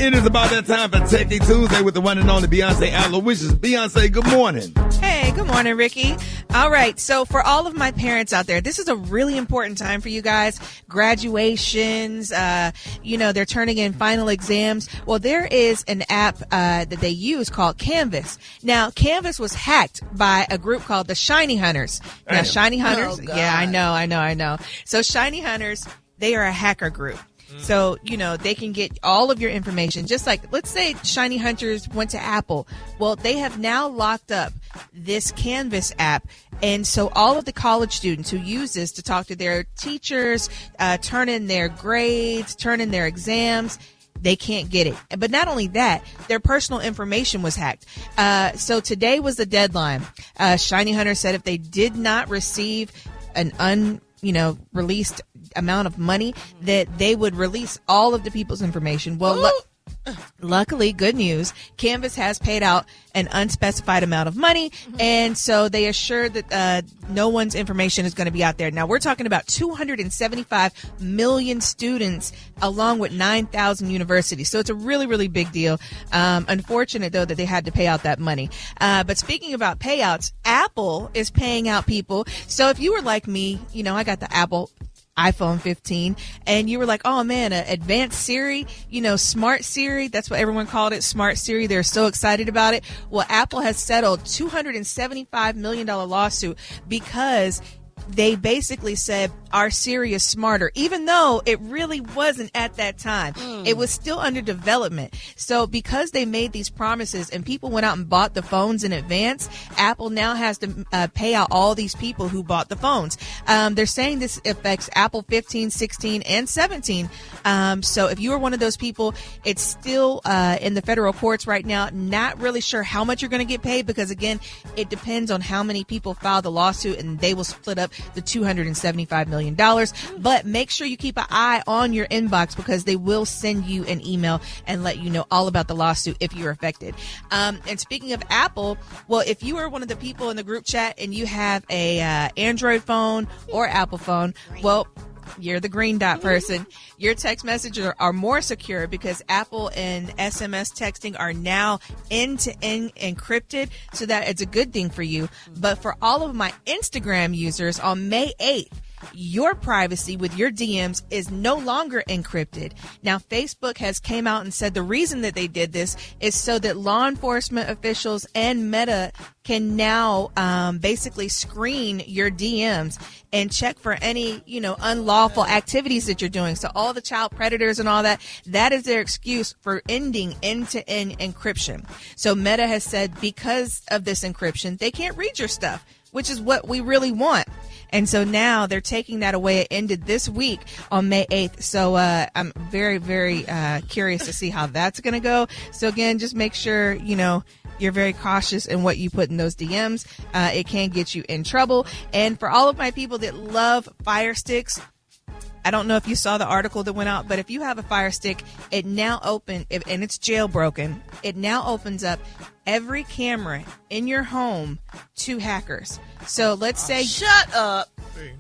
It is about that time for Techie Tuesday with the one and only Beyonce Aloysius. Beyonce, good morning. Hey, good morning, Ricky. All right, so for all of my parents out there, this is a really important time for you guys. Graduations, they're turning in final exams. Well, there is an app that they use called Canvas. Now, Canvas was hacked by a group called the Shiny Hunters. Now, Shiny Hunters, yeah, I know. So Shiny Hunters, they are a hacker group. So, they can get all of your information. Just like, let's say Shiny Hunters went to Apple. Well, they have now locked up this Canvas app. And so all of the college students who use this to talk to their teachers, turn in their grades, turn in their exams, they can't get it. But not only that, their personal information was hacked. So today was the deadline. Shiny Hunter said if they did not receive an released amount of money, that they would release all of the people's information. Well, luckily, good news, Canvas has paid out an unspecified amount of money, and so they assured that no one's information is going to be out there. Now, we're talking about 275 million students along with 9,000 universities, so it's a really, really big deal. Unfortunate, though, that they had to pay out that money. But speaking about payouts, Apple is paying out people. So if you were like me, I got the Apple iPhone 15, and you were like, oh man, advanced Siri, smart Siri, that's what everyone called it, smart Siri. They're so excited about it. Well, Apple has settled $275 million lawsuit because they basically said our Siri is smarter, even though it really wasn't at that time. It was still under development. So because they made these promises and people went out and bought the phones in advance, Apple now has to pay out all these people who bought the phones. They're saying this affects Apple 15, 16, and 17. So if you are one of those people, it's still in the federal courts right now. Not really sure how much you're going to get paid because, again, it depends on how many people file the lawsuit, and they will split up the $275 million. But make sure you keep an eye on your inbox because they will send you an email and let you know all about the lawsuit if you're affected. And speaking of Apple, well, if you are one of the people in the group chat and you have a Android phone or Apple phone, well, you're the green dot person. Your text messages are more secure because Apple and SMS texting are now end-to-end encrypted, so that it's a good thing for you. But for all of my Instagram users, on May 8th, your privacy with your DMs is no longer encrypted. Now, Facebook has came out and said the reason that they did this is so that law enforcement officials and Meta can now basically screen your DMs and check for any, unlawful activities that you're doing. So all the child predators and all that, that is their excuse for ending end-to-end encryption. So Meta has said because of this encryption, they can't read your stuff, which is what we really want. And so now they're taking that away. It ended this week on May 8th. So I'm very, very curious to see how that's going to go. So again, just make sure, you're very cautious in what you put in those DMs. It can get you in trouble. And for all of my people that love Fire Sticks, I don't know if you saw the article that went out, but if you have a Fire Stick, it now and it's jailbroken, it now opens up every camera in your home to hackers. So let's say... Shut up!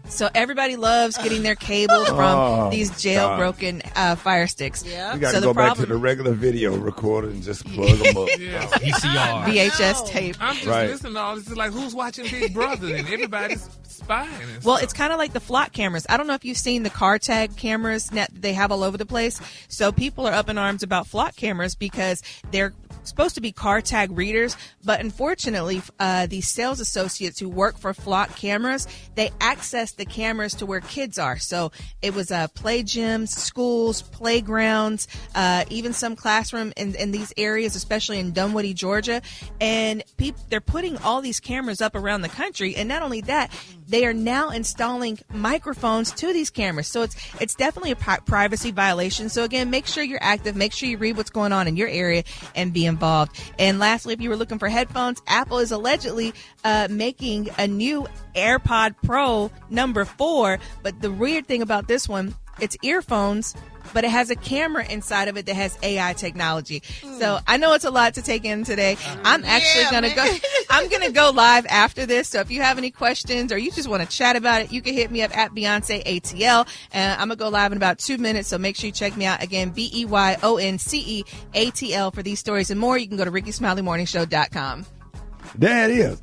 So everybody loves getting their cables from these jailbroken Fire Sticks. Yeah. You got to go back to the regular video recorder and just plug them up. VCR. VHS tape. I'm just listening to all this. It's like, who's watching Big Brother? And everybody's spying. And well, stuff. it's kind of like the flock cameras. I don't know if you've seen the car tag cameras that they have all over the place. So people are up in arms about flock cameras because they're supposed to be car tag readers, but unfortunately, these sales associates who work for flock cameras, they access the cameras to where kids are. So it was play gyms, schools, playgrounds, even some classroom in these areas, especially in Dunwoody, Georgia. And they're putting all these cameras up around the country. And not only that, they are now installing microphones to these cameras. So it's definitely a privacy violation. So again, make sure you're active. Make sure you read what's going on in your area and be involved. And lastly, if you were looking for headphones, Apple is allegedly making a new AirPod Pro number 4. But the weird thing about this one, It's earphones, but it has a camera inside of it that has AI technology. So I know it's a lot to take in today. I'm actually I'm going to go live after this. So if you have any questions or you just want to chat about it, you can hit me up at Beyonce ATL. And I'm going to go live in about 2 minutes. So make sure you check me out again, BEYONCE ATL for these stories and more. You can go to RickeySmileyMorningShow.com. There it is.